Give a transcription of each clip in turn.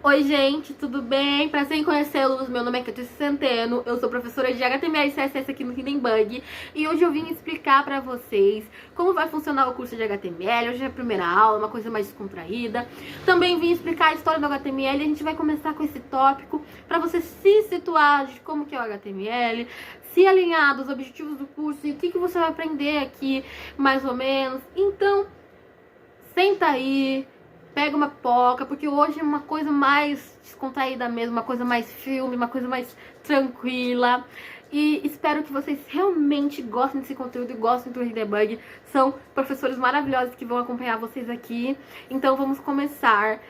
Oi gente, tudo bem? Prazer em conhecê-los, meu nome é Katia Centeno, eu sou professora de HTML e CSS aqui no Hindenburg e hoje eu vim explicar pra vocês como vai funcionar o curso de HTML. Hoje é a primeira aula, uma coisa mais descontraída. Também vim explicar a história do HTML e a gente vai começar com esse tópico pra você se situar de como que é o HTML, se alinhar dos objetivos do curso e o que você vai aprender aqui, mais ou menos. Então, senta aí, pega uma pipoca, porque hoje é uma coisa mais descontraída mesmo, uma coisa mais filme, uma coisa mais tranquila. E espero que vocês realmente gostem desse conteúdo e gostem do Hindenburg. São professores maravilhosos que vão acompanhar vocês aqui. Então vamos começar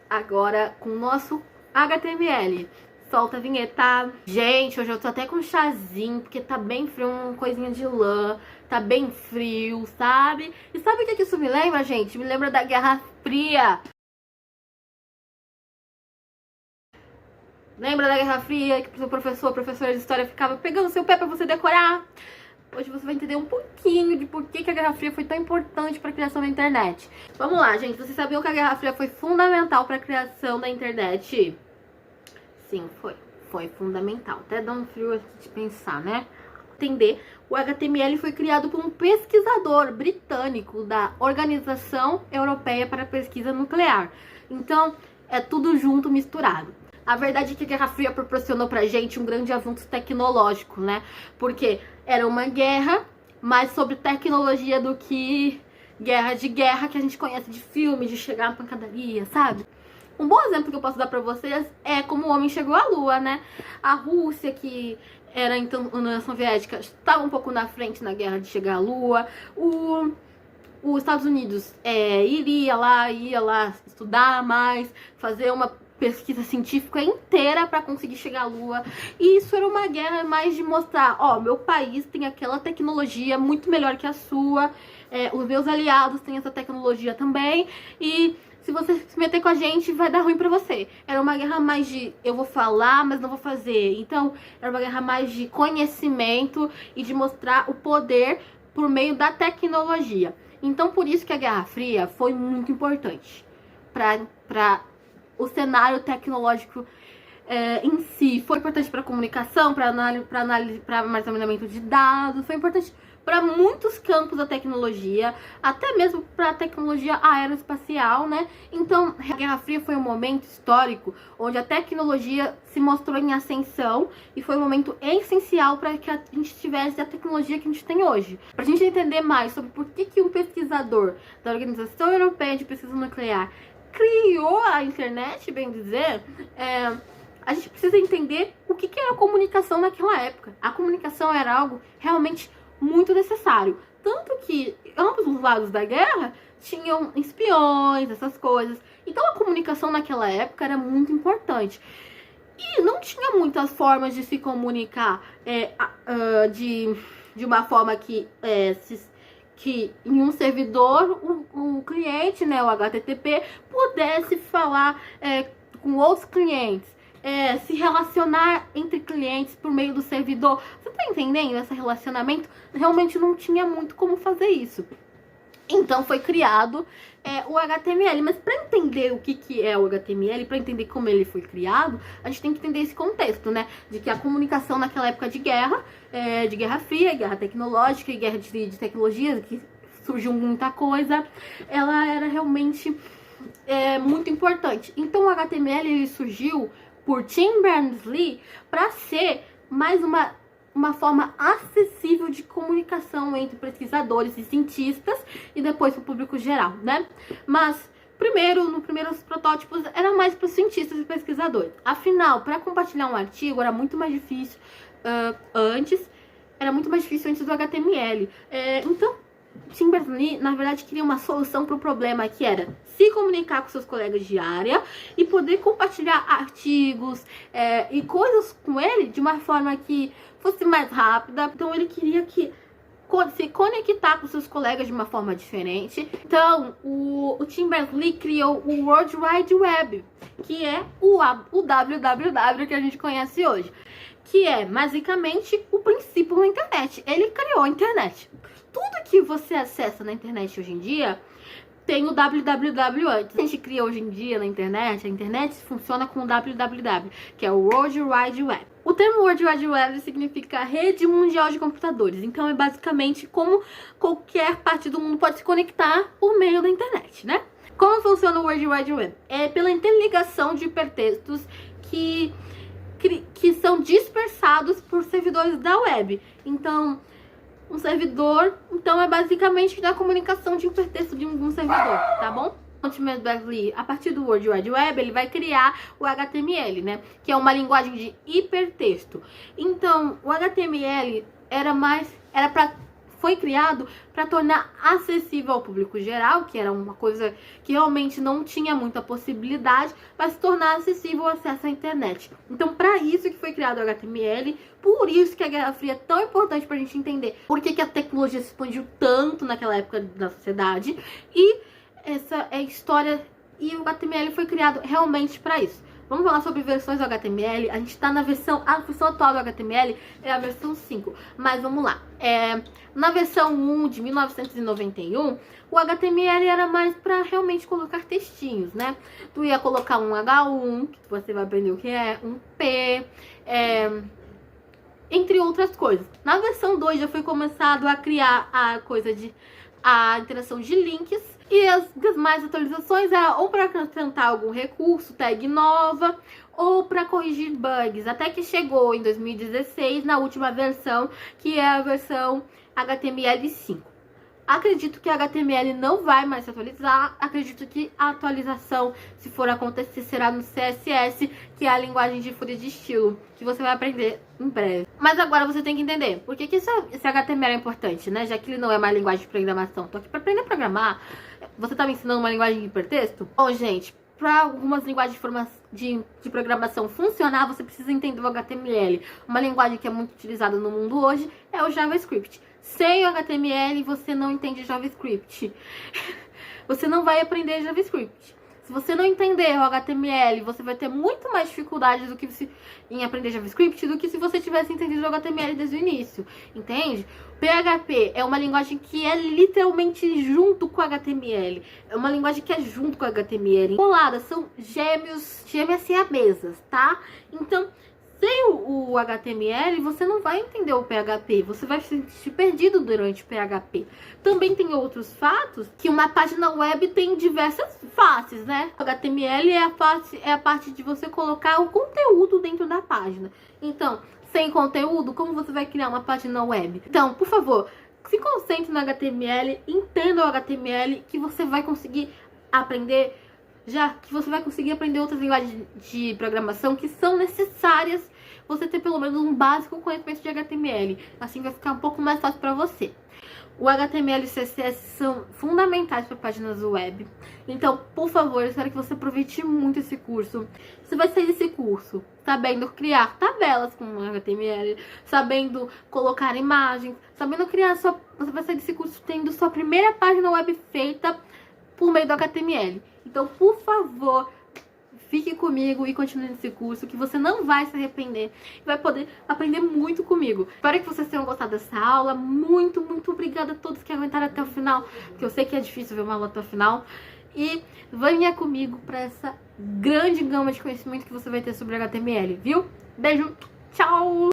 agora com o nosso HTML. Solta a vinheta. Gente, hoje eu tô até com um chazinho, porque tá bem frio, uma coisinha de lã. Tá bem frio, sabe? E sabe o que isso me lembra, gente? Me lembra da Guerra Fria. Lembra da Guerra Fria, que o professor, a professora de história ficava pegando seu pé pra você decorar? Hoje você vai entender um pouquinho de por que a Guerra Fria foi tão importante para a criação da internet. Vamos lá, gente. Vocês sabiam que a Guerra Fria foi fundamental para a criação da internet? Sim, foi. Foi fundamental. Até dá um frio aqui de pensar, né? Entender, o HTML foi criado por um pesquisador britânico da Organização Europeia para a Pesquisa Nuclear. Então, é tudo junto, misturado. A verdade é que a Guerra Fria proporcionou pra gente um grande avanço tecnológico, né? Porque era uma guerra mais sobre tecnologia do que guerra de guerra que a gente conhece de filme, de chegar na pancadaria, sabe? Um bom exemplo que eu posso dar pra vocês é como o homem chegou à Lua, né? A Rússia, que era então a União Soviética, estava um pouco na frente na guerra de chegar à Lua. Os Estados Unidos ia lá estudar mais, fazer uma pesquisa científica inteira para conseguir chegar à Lua. E isso era uma guerra mais de mostrar, ó, meu país tem aquela tecnologia muito melhor que a sua, os meus aliados têm essa tecnologia também, e se você se meter com a gente, vai dar ruim pra você. Era uma guerra mais de eu vou falar, mas não vou fazer. Então, era uma guerra mais de conhecimento e de mostrar o poder por meio da tecnologia. Então, por isso que a Guerra Fria foi muito importante para o cenário tecnológico em si. Foi importante para comunicação, para análise, para armazenamento de dados. Foi importante para muitos campos da tecnologia, até mesmo para a tecnologia aeroespacial, né? Então, a Guerra Fria foi um momento histórico onde a tecnologia se mostrou em ascensão e foi um momento essencial para que a gente tivesse a tecnologia que a gente tem hoje. Para a gente entender mais sobre por que um pesquisador da Organização Europeia de Pesquisa Nuclear criou a internet, bem dizer, a gente precisa entender o que era a comunicação naquela época. A comunicação era algo realmente muito necessário. Tanto que ambos os lados da guerra tinham espiões, essas coisas. Então a comunicação naquela época era muito importante. E não tinha muitas formas de se comunicar de uma forma que em um servidor o cliente, né, o HTTP, pudesse falar com outros clientes. Se relacionar entre clientes por meio do servidor. Você tá entendendo? Esse relacionamento realmente não tinha muito como fazer isso. Então foi criado o HTML. Mas para entender o que é o HTML, para entender como ele foi criado, a gente tem que entender esse contexto, né? De que a comunicação naquela época de Guerra Fria, guerra tecnológica e guerra de tecnologias, que surgiu muita coisa, ela era realmente muito importante. Então o HTML ele surgiu por Tim Berners-Lee para ser mais uma forma acessível de comunicação entre pesquisadores e cientistas e depois para o público geral, né? Mas nos primeiros protótipos era mais para os cientistas e pesquisadores. Afinal, para compartilhar um artigo era muito mais difícil antes do HTML. Então Tim Berners-Lee, na verdade, queria uma solução para o problema que era se comunicar com seus colegas de área e poder compartilhar artigos e coisas com ele de uma forma que fosse mais rápida. Então ele queria se conectar com seus colegas de uma forma diferente. Então o Tim Berners-Lee criou o World Wide Web, que é o www que a gente conhece hoje, que é basicamente o princípio da internet. Ele criou a internet. Tudo que você acessa na internet hoje em dia tem o www antes. A gente cria hoje em dia na internet, a internet funciona com o www, que é o World Wide Web. O termo World Wide Web significa rede mundial de computadores, então é basicamente como qualquer parte do mundo pode se conectar por meio da internet, né? Como funciona o World Wide Web? É pela interligação de hipertextos que são dispersados por servidores da web. Então, um servidor, é basicamente a comunicação de hipertexto de um servidor, tá bom? Tim Berners-Lee, a partir do World Wide Web, ele vai criar o HTML, né? Que é uma linguagem de hipertexto. Então, o HTML foi criado para tornar acessível ao público geral, que era uma coisa que realmente não tinha muita possibilidade, para se tornar acessível o acesso à internet. Então, para isso que foi criado o HTML, por isso que a Guerra Fria é tão importante para a gente entender por que a tecnologia se expandiu tanto naquela época da sociedade. E essa é a história, e o HTML foi criado realmente para isso. Vamos falar sobre versões do HTML. A gente tá a versão atual do HTML é a versão 5. Mas vamos lá. Na versão 1 de 1991, o HTML era mais para realmente colocar textinhos, né? Tu ia colocar um H1, que você vai aprender o que é, um P, entre outras coisas. Na versão 2 já foi começado a criar a interação de links. E as mais atualizações ou para acrescentar algum recurso, tag nova, ou para corrigir bugs. Até que chegou em 2016, na última versão, que é a versão HTML5. Acredito que a HTML não vai mais se atualizar. Acredito que a atualização, se for acontecer, será no CSS, que é a linguagem de folha de estilo, que você vai aprender em breve. Mas agora você tem que entender por que esse HTML é importante, né? Já que ele não é mais linguagem de programação. Tô aqui para aprender a programar. Você tá me ensinando uma linguagem de hipertexto? Bom, gente, para algumas linguagens de programação funcionar, você precisa entender o HTML. Uma linguagem que é muito utilizada no mundo hoje é o JavaScript. Sem o HTML, você não entende JavaScript. Você não vai aprender JavaScript. Se você não entender o HTML, você vai ter muito mais dificuldade em aprender JavaScript do que se você tivesse entendido o HTML desde o início. Entende? PHP é uma linguagem que é literalmente junto com o HTML. É uma linguagem que é junto com o HTML. Coladas, são gêmeas siamesas, tá? Então, sem o HTML, você não vai entender o PHP, você vai se sentir perdido durante o PHP. Também tem outros fatos, que uma página web tem diversas faces, né? O HTML é a parte de você colocar o conteúdo dentro da página. Então, sem conteúdo, como você vai criar uma página web? Então, por favor, se concentre no HTML, entenda o HTML, que você vai conseguir aprender, já que você vai conseguir aprender outras linguagens de programação que são necessárias você ter pelo menos um básico conhecimento de HTML. Assim vai ficar um pouco mais fácil para você. O HTML e o CSS são fundamentais para páginas web. Então, por favor, eu espero que você aproveite muito esse curso. Você vai sair desse curso sabendo criar tabelas com HTML, sabendo colocar imagens, sabendo criar você vai sair desse curso tendo sua primeira página web feita por meio do HTML. Então, por favor, fique comigo e continue nesse curso, que você não vai se arrepender e vai poder aprender muito comigo. Espero que vocês tenham gostado dessa aula. Muito, muito obrigada a todos que aguentaram até o final, porque eu sei que é difícil ver uma aula até o final. E venha comigo para essa grande gama de conhecimento que você vai ter sobre HTML, viu? Beijo, tchau!